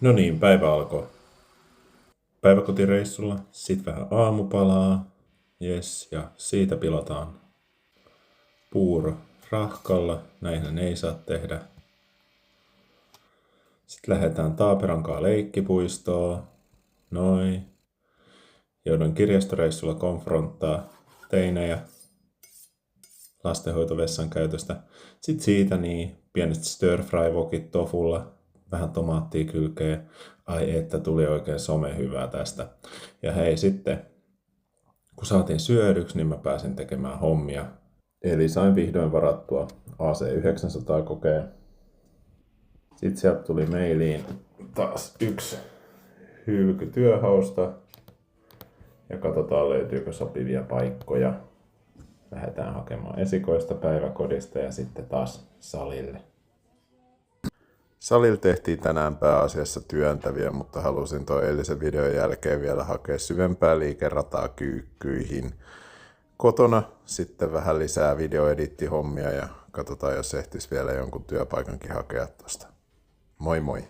No niin, päivä alkoi päiväkotireissulla, sit vähän aamupalaa, jes, ja siitä pilataan puuro rahkalla, näinhän ei saa tehdä. Sitten lähdetään Taaperankaan leikkipuistoon, noin. Joudun kirjastoreissulla konfronttaa teinejä lastenhoitovessan käytöstä. Sitten siitä niin pienet stir-fry-wokit tofulla, vähän tomaattia kylkeen. Ai että tuli oikein somehyvää tästä. Ja hei sitten, kun saatiin syödyksi, niin mä pääsin tekemään hommia. Eli sain vihdoin varattua AC900 kokeen. Sitten sieltä tuli mailiin taas yksi hylky työhausta. Ja katsotaan löytyykö sopivia paikkoja. Lähdetään hakemaan esikoista päiväkodista ja sitten taas salille. Salilla tehtiin tänään pääasiassa työntäviä, mutta halusin tuon eilisen videon jälkeen vielä hakea syvempää liikerataa kyykkyihin. Kotona sitten vähän lisää videoedittihommia ja katsotaan, jos ehtis vielä jonkun työpaikankin hakea tosta. Moi moi!